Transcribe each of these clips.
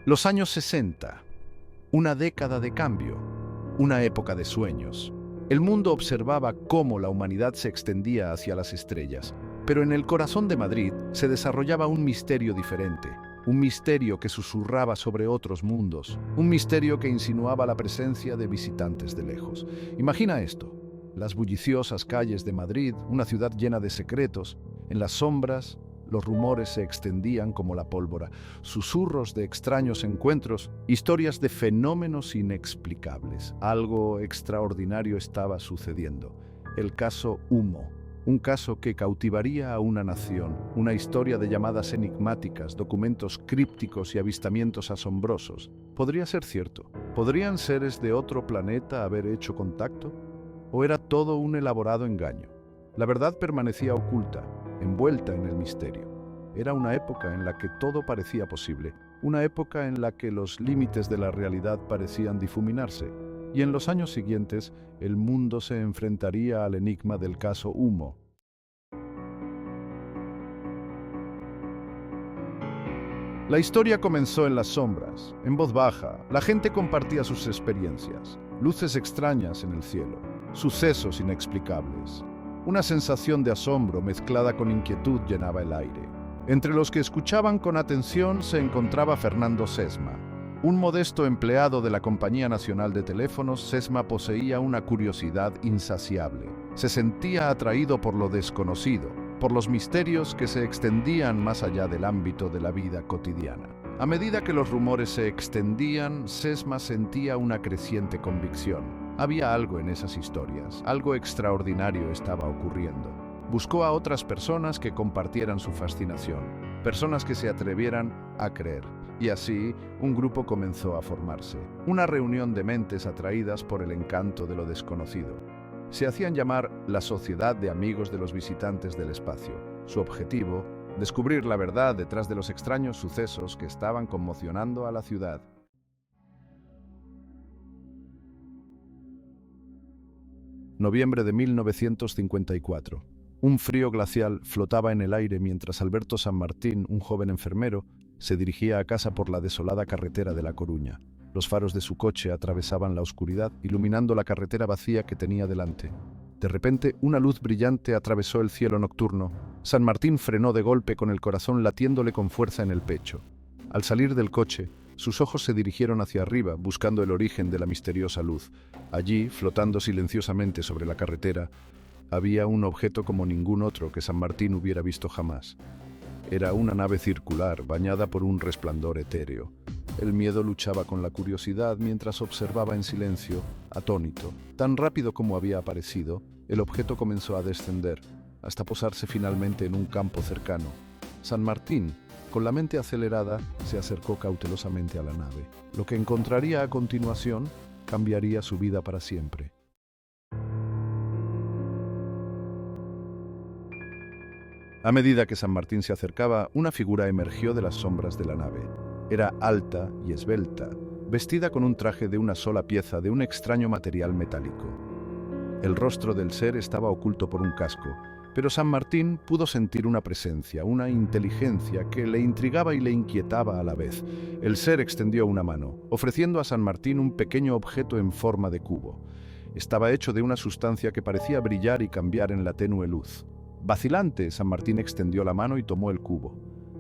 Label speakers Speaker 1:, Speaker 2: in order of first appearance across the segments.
Speaker 1: Los años 60, una década de cambio, una época de sueños. El mundo observaba cómo la humanidad se extendía hacia las estrellas, pero en el corazón de Madrid se desarrollaba un misterio diferente, un misterio que susurraba sobre otros mundos, un misterio que insinuaba la presencia de visitantes de lejos. Imagina esto, las bulliciosas calles de Madrid, una ciudad llena de secretos, en las sombras, los rumores se extendían como la pólvora, susurros de extraños encuentros, historias de fenómenos inexplicables. Algo extraordinario estaba sucediendo. El caso Humo, un caso que cautivaría a una nación, una historia de llamadas enigmáticas, documentos crípticos y avistamientos asombrosos. ¿Podría ser cierto? ¿Podrían seres de otro planeta haber hecho contacto? ¿O era todo un elaborado engaño? La verdad permanecía oculta, envuelta en el misterio. Era una época en la que todo parecía posible, una época en la que los límites de la realidad parecían difuminarse, y en los años siguientes el mundo se enfrentaría al enigma del caso Humo. La historia comenzó en las sombras, en voz baja. La gente compartía sus experiencias, luces extrañas en el cielo, sucesos inexplicables. Una sensación de asombro mezclada con inquietud llenaba el aire. Entre los que escuchaban con atención se encontraba Fernando Sesma. Un modesto empleado de la Compañía Nacional de Teléfonos, Sesma poseía una curiosidad insaciable. Se sentía atraído por lo desconocido, por los misterios que se extendían más allá del ámbito de la vida cotidiana. A medida que los rumores se extendían, Sesma sentía una creciente convicción. Había algo en esas historias, algo extraordinario estaba ocurriendo. Buscó a otras personas que compartieran su fascinación, personas que se atrevieran a creer. Y así, un grupo comenzó a formarse, una reunión de mentes atraídas por el encanto de lo desconocido. Se hacían llamar la Sociedad de Amigos de los Visitantes del Espacio. Su objetivo, descubrir la verdad detrás de los extraños sucesos que estaban conmocionando a la ciudad. Noviembre de 1954. Un frío glacial flotaba en el aire mientras Alberto San Martín, un joven enfermero, se dirigía a casa por la desolada carretera de La Coruña. Los faros de su coche atravesaban la oscuridad, iluminando la carretera vacía que tenía delante. De repente, una luz brillante atravesó el cielo nocturno. San Martín frenó de golpe con el corazón latiéndole con fuerza en el pecho. Al salir del coche, sus ojos se dirigieron hacia arriba, buscando el origen de la misteriosa luz. Allí, flotando silenciosamente sobre la carretera, había un objeto como ningún otro que San Martín hubiera visto jamás. Era una nave circular, bañada por un resplandor etéreo. El miedo luchaba con la curiosidad mientras observaba en silencio, atónito. Tan rápido como había aparecido, el objeto comenzó a descender, hasta posarse finalmente en un campo cercano. San Martín, con la mente acelerada, se acercó cautelosamente a la nave. Lo que encontraría a continuación cambiaría su vida para siempre. A medida que San Martín se acercaba, una figura emergió de las sombras de la nave. Era alta y esbelta, vestida con un traje de una sola pieza de un extraño material metálico. El rostro del ser estaba oculto por un casco, pero San Martín pudo sentir una presencia, una inteligencia que le intrigaba y le inquietaba a la vez. El ser extendió una mano, ofreciendo a San Martín un pequeño objeto en forma de cubo. Estaba hecho de una sustancia que parecía brillar y cambiar en la tenue luz. Vacilante, San Martín extendió la mano y tomó el cubo.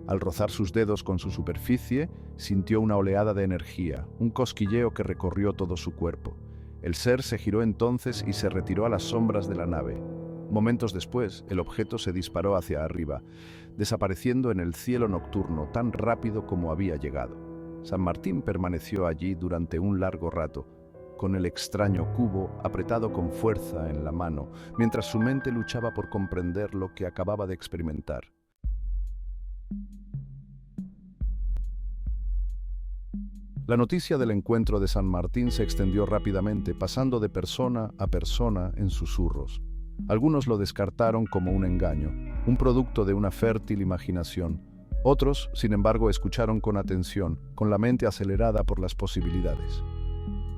Speaker 1: Al rozar sus dedos con su superficie, sintió una oleada de energía, un cosquilleo que recorrió todo su cuerpo. El ser se giró entonces y se retiró a las sombras de la nave. Momentos después, el objeto se disparó hacia arriba, desapareciendo en el cielo nocturno tan rápido como había llegado. San Martín permaneció allí durante un largo rato, con el extraño cubo apretado con fuerza en la mano, mientras su mente luchaba por comprender lo que acababa de experimentar. La noticia del encuentro de San Martín se extendió rápidamente, pasando de persona a persona en susurros. Algunos lo descartaron como un engaño, un producto de una fértil imaginación. Otros, sin embargo, escucharon con atención, con la mente acelerada por las posibilidades.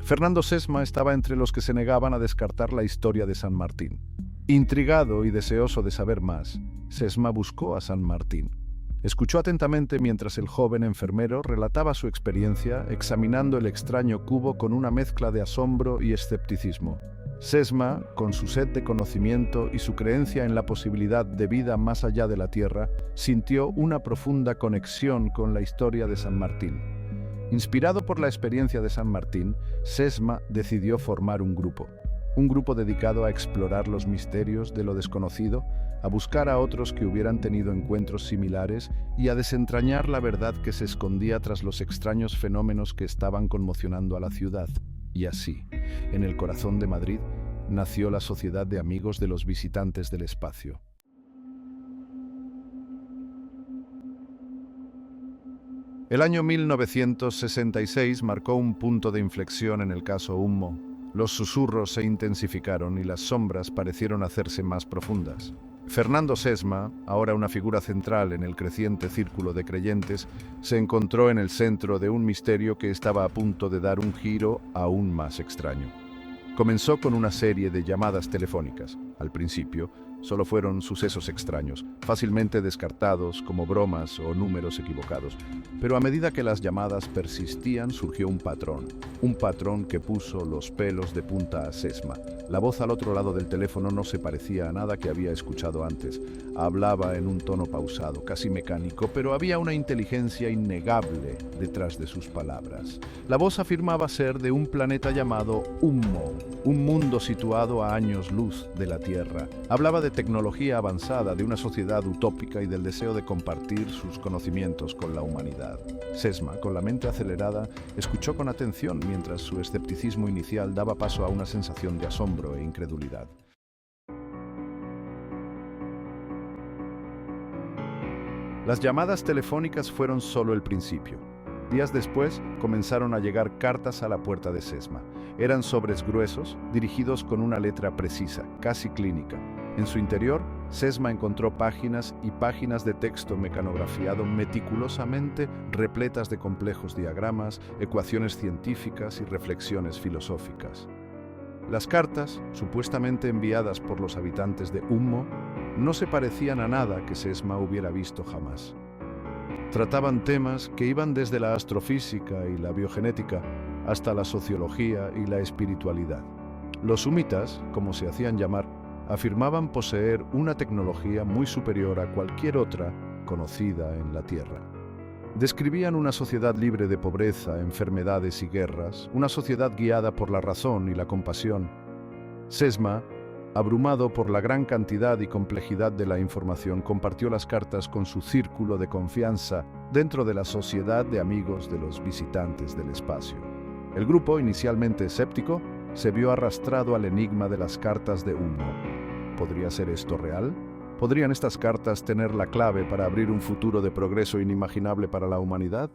Speaker 1: Fernando Sesma estaba entre los que se negaban a descartar la historia de San Martín. Intrigado y deseoso de saber más, Sesma buscó a San Martín. Escuchó atentamente mientras el joven enfermero relataba su experiencia, examinando el extraño cubo con una mezcla de asombro y escepticismo. Sesma, con su sed de conocimiento y su creencia en la posibilidad de vida más allá de la Tierra, sintió una profunda conexión con la historia de San Martín. Inspirado por la experiencia de San Martín, Sesma decidió formar un grupo dedicado a explorar los misterios de lo desconocido, a buscar a otros que hubieran tenido encuentros similares y a desentrañar la verdad que se escondía tras los extraños fenómenos que estaban conmocionando a la ciudad. Y así, en el corazón de Madrid, nació la Sociedad de Amigos de los Visitantes del Espacio. El año 1966 marcó un punto de inflexión en el caso Ummo. Los susurros se intensificaron y las sombras parecieron hacerse más profundas. Fernando Sesma, ahora una figura central en el creciente círculo de creyentes, se encontró en el centro de un misterio que estaba a punto de dar un giro aún más extraño. Comenzó con una serie de llamadas telefónicas. Al principio, solo fueron sucesos extraños, fácilmente descartados como bromas o números equivocados. Pero a medida que las llamadas persistían, surgió un patrón que puso los pelos de punta a Sesma. La voz al otro lado del teléfono no se parecía a nada que había escuchado antes. Hablaba en un tono pausado, casi mecánico, pero había una inteligencia innegable detrás de sus palabras. La voz afirmaba ser de un planeta llamado Ummo, un mundo situado a años luz de la Tierra. Hablaba de tecnología avanzada, de una sociedad utópica y del deseo de compartir sus conocimientos con la humanidad. Sesma, con la mente acelerada, escuchó con atención mientras su escepticismo inicial daba paso a una sensación de asombro e incredulidad. Las llamadas telefónicas fueron solo el principio. Días después, comenzaron a llegar cartas a la puerta de Sesma. Eran sobres gruesos, dirigidos con una letra precisa, casi clínica. En su interior, Sesma encontró páginas y páginas de texto mecanografiado meticulosamente, repletas de complejos diagramas, ecuaciones científicas y reflexiones filosóficas. Las cartas, supuestamente enviadas por los habitantes de Ummo, no se parecían a nada que Sesma hubiera visto jamás. Trataban temas que iban desde la astrofísica y la biogenética hasta la sociología y la espiritualidad. Los sumitas, como se hacían llamar, afirmaban poseer una tecnología muy superior a cualquier otra conocida en la Tierra. Describían una sociedad libre de pobreza, enfermedades y guerras, una sociedad guiada por la razón y la compasión. Sesma, abrumado por la gran cantidad y complejidad de la información, compartió las cartas con su círculo de confianza dentro de la Sociedad de Amigos de los Visitantes del Espacio. El grupo, inicialmente escéptico, se vio arrastrado al enigma de las cartas de Ummo. ¿Podría ser esto real? ¿Podrían estas cartas tener la clave para abrir un futuro de progreso inimaginable para la humanidad?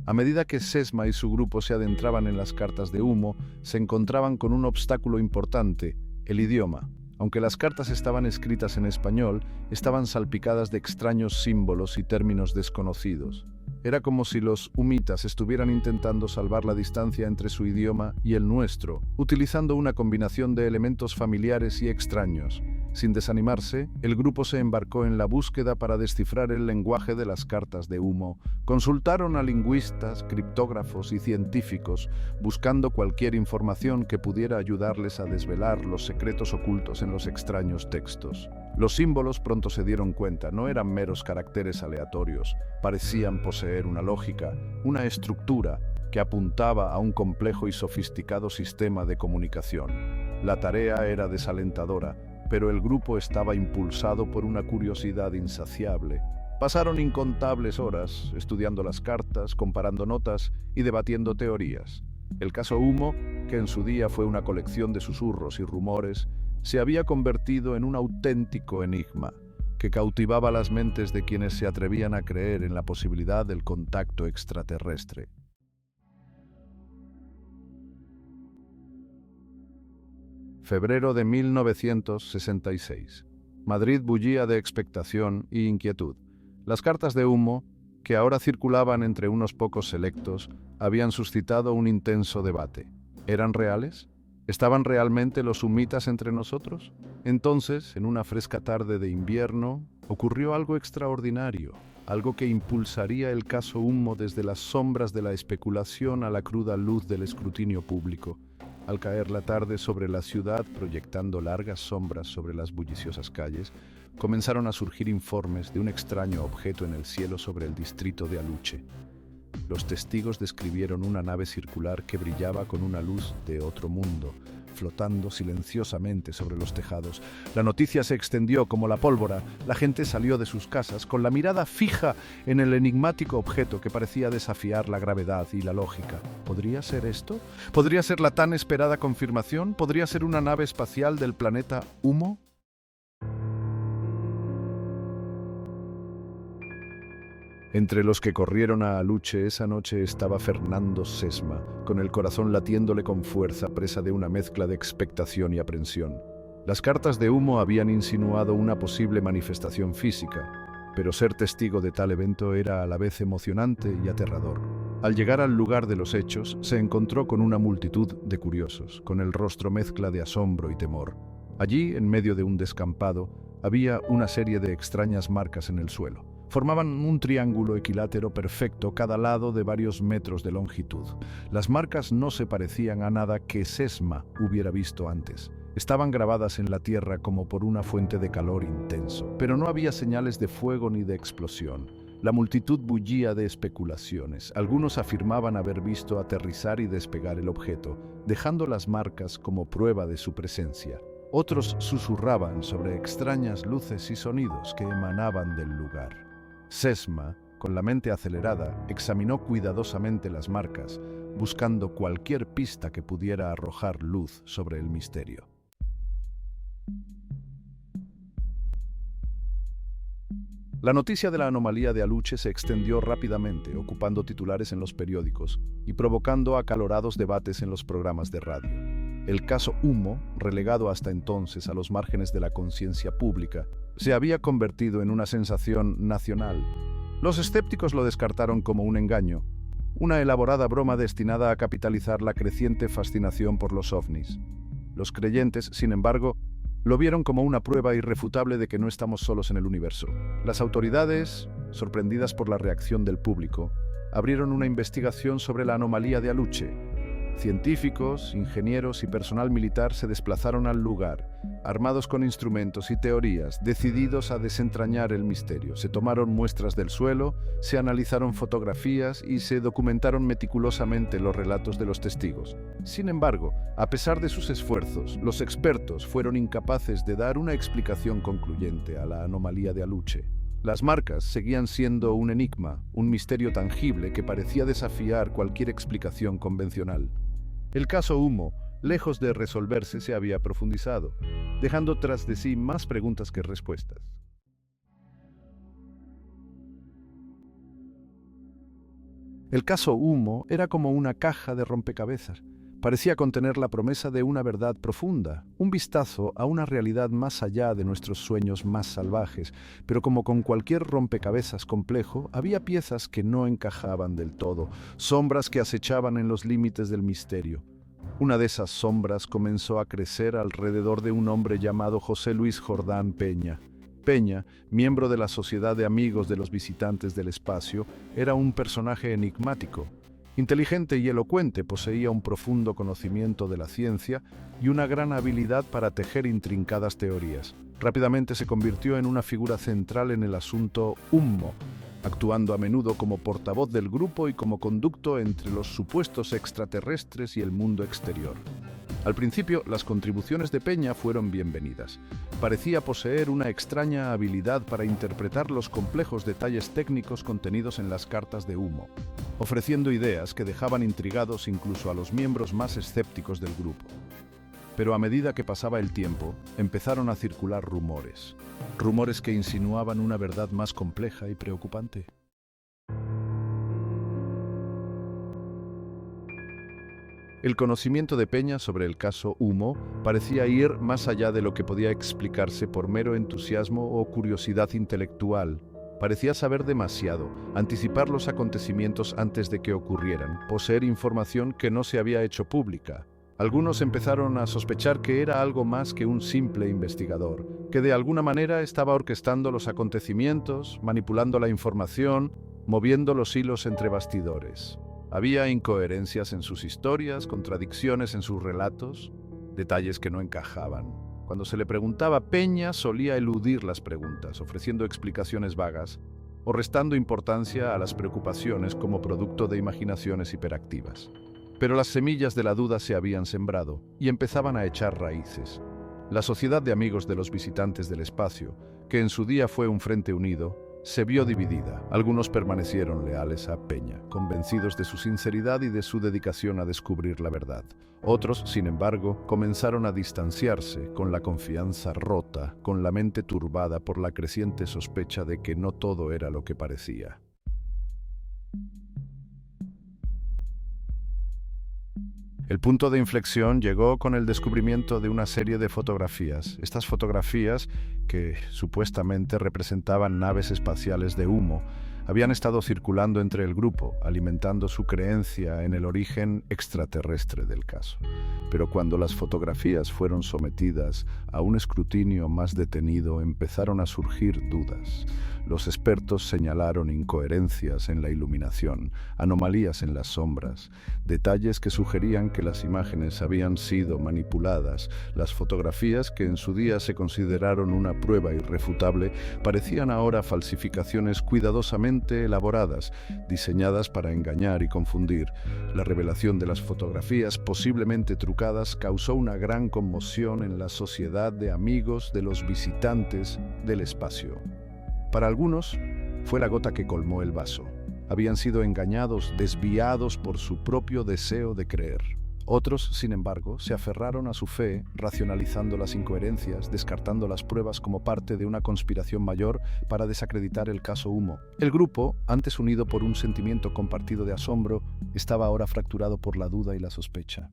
Speaker 1: A medida que Sesma y su grupo se adentraban en las cartas de Ummo, se encontraban con un obstáculo importante: el idioma. Aunque las cartas estaban escritas en español, estaban salpicadas de extraños símbolos y términos desconocidos. Era como si los humitas estuvieran intentando salvar la distancia entre su idioma y el nuestro, utilizando una combinación de elementos familiares y extraños. Sin desanimarse, el grupo se embarcó en la búsqueda para descifrar el lenguaje de las cartas de Ummo. Consultaron a lingüistas, criptógrafos y científicos, buscando cualquier información que pudiera ayudarles a desvelar los secretos ocultos en los extraños textos. Los símbolos, pronto se dieron cuenta, no eran meros caracteres aleatorios, parecían poseer una lógica, una estructura que apuntaba a un complejo y sofisticado sistema de comunicación. La tarea era desalentadora, pero el grupo estaba impulsado por una curiosidad insaciable. Pasaron incontables horas estudiando las cartas, comparando notas y debatiendo teorías. El caso Ummo, que en su día fue una colección de susurros y rumores, se había convertido en un auténtico enigma que cautivaba las mentes de quienes se atrevían a creer en la posibilidad del contacto extraterrestre. Febrero de 1966. Madrid bullía de expectación y inquietud. Las cartas de Ummo, que ahora circulaban entre unos pocos selectos, habían suscitado un intenso debate. ¿Eran reales? ¿Estaban realmente los humitas entre nosotros? Entonces, en una fresca tarde de invierno, ocurrió algo extraordinario, algo que impulsaría el caso Humo desde las sombras de la especulación a la cruda luz del escrutinio público. Al caer la tarde sobre la ciudad, proyectando largas sombras sobre las bulliciosas calles, comenzaron a surgir informes de un extraño objeto en el cielo sobre el distrito de Aluche. Los testigos describieron una nave circular que brillaba con una luz de otro mundo, flotando silenciosamente sobre los tejados. La noticia se extendió como la pólvora. La gente salió de sus casas con la mirada fija en el enigmático objeto que parecía desafiar la gravedad y la lógica. ¿Podría ser esto? ¿Podría ser la tan esperada confirmación? ¿Podría ser una nave espacial del planeta Humo? Entre los que corrieron a Aluche esa noche estaba Fernando Sesma, con el corazón latiéndole con fuerza, presa de una mezcla de expectación y aprensión. Las cartas de Humo habían insinuado una posible manifestación física, pero ser testigo de tal evento era a la vez emocionante y aterrador. Al llegar al lugar de los hechos, se encontró con una multitud de curiosos, con el rostro mezcla de asombro y temor. Allí, en medio de un descampado, había una serie de extrañas marcas en el suelo. Formaban un triángulo equilátero perfecto cada lado de varios metros de longitud. Las marcas no se parecían a nada que Sesma hubiera visto antes. Estaban grabadas en la tierra como por una fuente de calor intenso, pero no había señales de fuego ni de explosión. La multitud bullía de especulaciones. Algunos afirmaban haber visto aterrizar y despegar el objeto, dejando las marcas como prueba de su presencia. Otros susurraban sobre extrañas luces y sonidos que emanaban del lugar. Sesma, con la mente acelerada, examinó cuidadosamente las marcas, buscando cualquier pista que pudiera arrojar luz sobre el misterio. La noticia de la anomalía de Aluche se extendió rápidamente, ocupando titulares en los periódicos y provocando acalorados debates en los programas de radio. El caso Humo, relegado hasta entonces a los márgenes de la conciencia pública, se había convertido en una sensación nacional. Los escépticos lo descartaron como un engaño, una elaborada broma destinada a capitalizar la creciente fascinación por los ovnis. Los creyentes, sin embargo, lo vieron como una prueba irrefutable de que no estamos solos en el universo. Las autoridades, sorprendidas por la reacción del público, abrieron una investigación sobre la anomalía de Aluche. Científicos, ingenieros y personal militar se desplazaron al lugar, armados con instrumentos y teorías, decididos a desentrañar el misterio. Se tomaron muestras del suelo, se analizaron fotografías y se documentaron meticulosamente los relatos de los testigos. Sin embargo, a pesar de sus esfuerzos, los expertos fueron incapaces de dar una explicación concluyente a la anomalía de Aluche. Las marcas seguían siendo un enigma, un misterio tangible que parecía desafiar cualquier explicación convencional. El caso Humo, lejos de resolverse, se había profundizado, dejando tras de sí más preguntas que respuestas. El caso Humo era como una caja de rompecabezas. Parecía contener la promesa de una verdad profunda, un vistazo a una realidad más allá de nuestros sueños más salvajes, pero como con cualquier rompecabezas complejo, había piezas que no encajaban del todo, sombras que acechaban en los límites del misterio. Una de esas sombras comenzó a crecer alrededor de un hombre llamado José Luis Jordán Peña. Peña, miembro de la Sociedad de Amigos de los Visitantes del Espacio, era un personaje enigmático. Inteligente y elocuente, poseía un profundo conocimiento de la ciencia y una gran habilidad para tejer intrincadas teorías. Rápidamente se convirtió en una figura central en el asunto Humo, actuando a menudo como portavoz del grupo y como conducto entre los supuestos extraterrestres y el mundo exterior. Al principio, las contribuciones de Peña fueron bienvenidas. Parecía poseer una extraña habilidad para interpretar los complejos detalles técnicos contenidos en las cartas de Humo, ofreciendo ideas que dejaban intrigados incluso a los miembros más escépticos del grupo. Pero a medida que pasaba el tiempo, empezaron a circular rumores. Rumores que insinuaban una verdad más compleja y preocupante. El conocimiento de Peña sobre el caso Humo parecía ir más allá de lo que podía explicarse por mero entusiasmo o curiosidad intelectual. Parecía saber demasiado, anticipar los acontecimientos antes de que ocurrieran, poseer información que no se había hecho pública. Algunos empezaron a sospechar que era algo más que un simple investigador, que de alguna manera estaba orquestando los acontecimientos, manipulando la información, moviendo los hilos entre bastidores. Había incoherencias en sus historias, contradicciones en sus relatos, detalles que no encajaban. Cuando se le preguntaba, Peña solía eludir las preguntas, ofreciendo explicaciones vagas o restando importancia a las preocupaciones como producto de imaginaciones hiperactivas. Pero las semillas de la duda se habían sembrado y empezaban a echar raíces. La Sociedad de Amigos de los Visitantes del Espacio, que en su día fue un frente unido, se vio dividida. Algunos permanecieron leales a Peña, convencidos de su sinceridad y de su dedicación a descubrir la verdad. Otros, sin embargo, comenzaron a distanciarse, con la confianza rota, con la mente turbada por la creciente sospecha de que no todo era lo que parecía. El punto de inflexión llegó con el descubrimiento de una serie de fotografías. Estas fotografías, que supuestamente representaban naves espaciales de humo, habían estado circulando entre el grupo, alimentando su creencia en el origen extraterrestre del caso. Pero cuando las fotografías fueron sometidas a un escrutinio más detenido, empezaron a surgir dudas. Los expertos señalaron incoherencias en la iluminación, anomalías en las sombras, detalles que sugerían que las imágenes habían sido manipuladas. Las fotografías, que en su día se consideraron una prueba irrefutable, parecían ahora falsificaciones cuidadosamente elaboradas, diseñadas para engañar y confundir. La revelación de las fotografías, posiblemente trucadas, causó una gran conmoción en la Sociedad de Amigos de los Visitantes del Espacio. Para algunos, fue la gota que colmó el vaso. Habían sido engañados, desviados por su propio deseo de creer. Otros, sin embargo, se aferraron a su fe, racionalizando las incoherencias, descartando las pruebas como parte de una conspiración mayor para desacreditar el caso Humo. El grupo, antes unido por un sentimiento compartido de asombro, estaba ahora fracturado por la duda y la sospecha.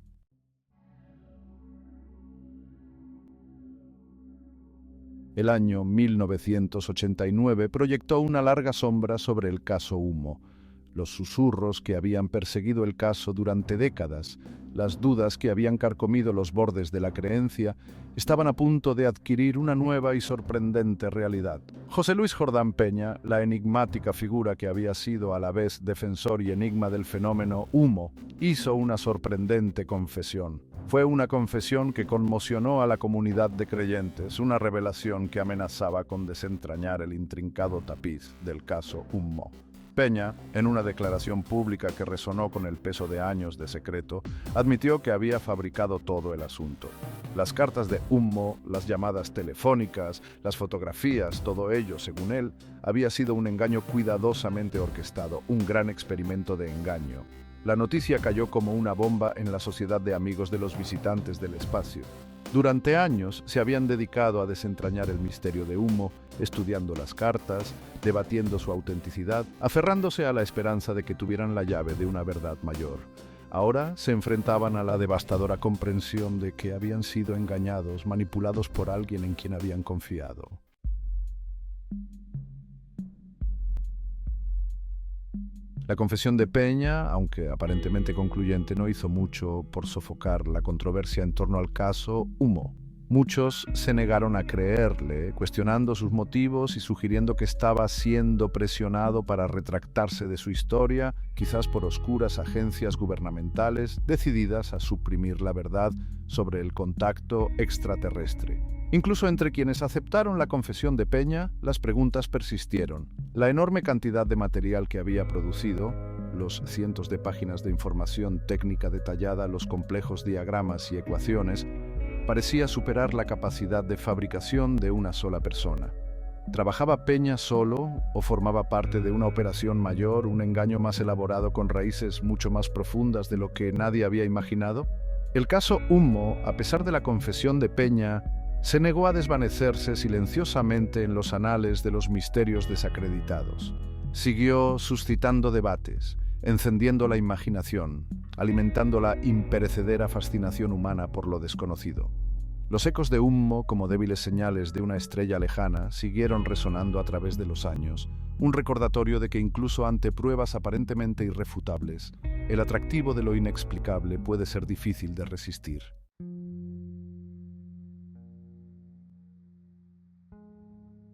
Speaker 1: El año 1989 proyectó una larga sombra sobre el caso Humo. Los susurros que habían perseguido el caso durante décadas, las dudas que habían carcomido los bordes de la creencia, estaban a punto de adquirir una nueva y sorprendente realidad. José Luis Jordán Peña, la enigmática figura que había sido a la vez defensor y enigma del fenómeno Humo, hizo una sorprendente confesión. Fue una confesión que conmocionó a la comunidad de creyentes, una revelación que amenazaba con desentrañar el intrincado tapiz del caso Humo. Peña, en una declaración pública que resonó con el peso de años de secreto, admitió que había fabricado todo el asunto. Las cartas de Humo, las llamadas telefónicas, las fotografías, todo ello, según él, había sido un engaño cuidadosamente orquestado, un gran experimento de engaño. La noticia cayó como una bomba en la Sociedad de Amigos de los Visitantes del Espacio. Durante años se habían dedicado a desentrañar el misterio de Humo, estudiando las cartas, debatiendo su autenticidad, aferrándose a la esperanza de que tuvieran la llave de una verdad mayor. Ahora se enfrentaban a la devastadora comprensión de que habían sido engañados, manipulados por alguien en quien habían confiado. La confesión de Peña, aunque aparentemente concluyente, no hizo mucho por sofocar la controversia en torno al caso Humo. Muchos se negaron a creerle, cuestionando sus motivos y sugiriendo que estaba siendo presionado para retractarse de su historia, quizás por oscuras agencias gubernamentales decididas a suprimir la verdad sobre el contacto extraterrestre. Incluso entre quienes aceptaron la confesión de Peña, las preguntas persistieron. La enorme cantidad de material que había producido, los cientos de páginas de información técnica detallada, los complejos diagramas y ecuaciones, parecía superar la capacidad de fabricación de una sola persona. ¿Trabajaba Peña solo o formaba parte de una operación mayor, un engaño más elaborado con raíces mucho más profundas de lo que nadie había imaginado? El caso Humo, a pesar de la confesión de Peña, se negó a desvanecerse silenciosamente en los anales de los misterios desacreditados. Siguió suscitando debates, encendiendo la imaginación, alimentando la imperecedera fascinación humana por lo desconocido. Los ecos de Humo, como débiles señales de una estrella lejana, siguieron resonando a través de los años, un recordatorio de que incluso ante pruebas aparentemente irrefutables, el atractivo de lo inexplicable puede ser difícil de resistir.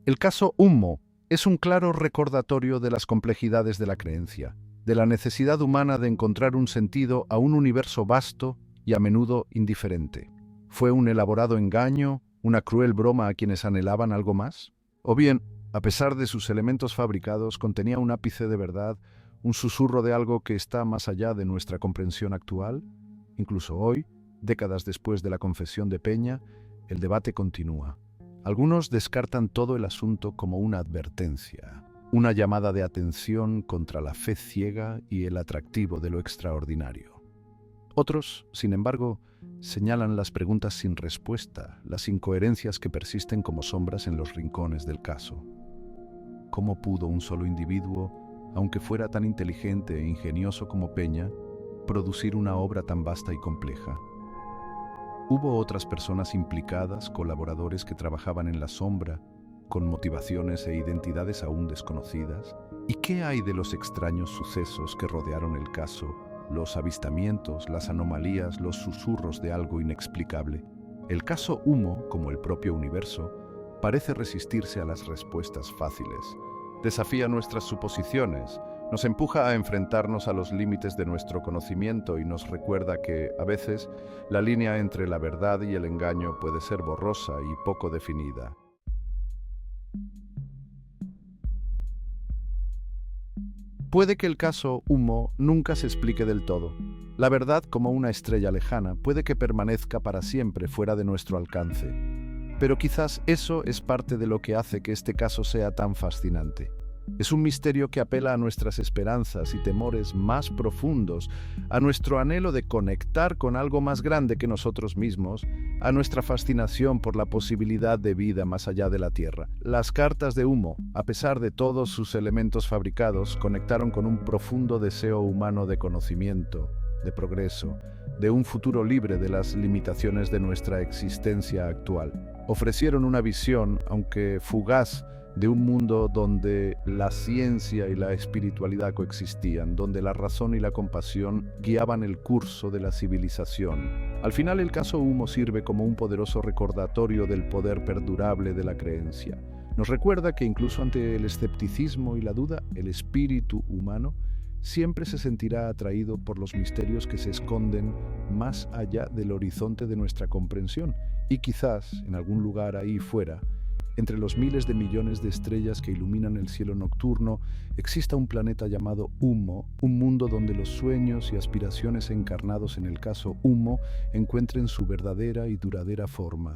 Speaker 1: El caso Ummo es un claro recordatorio de las complejidades de la creencia, de la necesidad humana de encontrar un sentido a un universo vasto y a menudo indiferente. ¿Fue un elaborado engaño, una cruel broma a quienes anhelaban algo más? ¿O bien, a pesar de sus elementos fabricados, contenía un ápice de verdad, un susurro de algo que está más allá de nuestra comprensión actual? Incluso hoy, décadas después de la confesión de Peña, el debate continúa. Algunos descartan todo el asunto como una advertencia, una llamada de atención contra la fe ciega y el atractivo de lo extraordinario. Otros, sin embargo, señalan las preguntas sin respuesta, las incoherencias que persisten como sombras en los rincones del caso. ¿Cómo pudo un solo individuo, aunque fuera tan inteligente e ingenioso como Peña, producir una obra tan vasta y compleja? ¿Hubo otras personas implicadas, colaboradores que trabajaban en la sombra, con motivaciones e identidades aún desconocidas? ¿Y qué hay de los extraños sucesos que rodearon el caso, los avistamientos, las anomalías, los susurros de algo inexplicable? El caso Ummo, como el propio universo, parece resistirse a las respuestas fáciles. Desafía nuestras suposiciones, nos empuja a enfrentarnos a los límites de nuestro conocimiento y nos recuerda que, a veces, la línea entre la verdad y el engaño puede ser borrosa y poco definida. Puede que el caso Ummo nunca se explique del todo. La verdad, como una estrella lejana, puede que permanezca para siempre fuera de nuestro alcance. Pero quizás eso es parte de lo que hace que este caso sea tan fascinante. Es un misterio que apela a nuestras esperanzas y temores más profundos, a nuestro anhelo de conectar con algo más grande que nosotros mismos, a nuestra fascinación por la posibilidad de vida más allá de la Tierra. Las cartas de Ummo, a pesar de todos sus elementos fabricados, conectaron con un profundo deseo humano de conocimiento, de progreso, de un futuro libre de las limitaciones de nuestra existencia actual. Ofrecieron una visión, aunque fugaz, de un mundo donde la ciencia y la espiritualidad coexistían, donde la razón y la compasión guiaban el curso de la civilización. Al final, el caso Ummo sirve como un poderoso recordatorio del poder perdurable de la creencia. Nos recuerda que incluso ante el escepticismo y la duda, el espíritu humano siempre se sentirá atraído por los misterios que se esconden más allá del horizonte de nuestra comprensión y quizás, en algún lugar ahí fuera, entre los miles de millones de estrellas que iluminan el cielo nocturno, exista un planeta llamado Ummo, un mundo donde los sueños y aspiraciones encarnados en el caso Ummo encuentren su verdadera y duradera forma.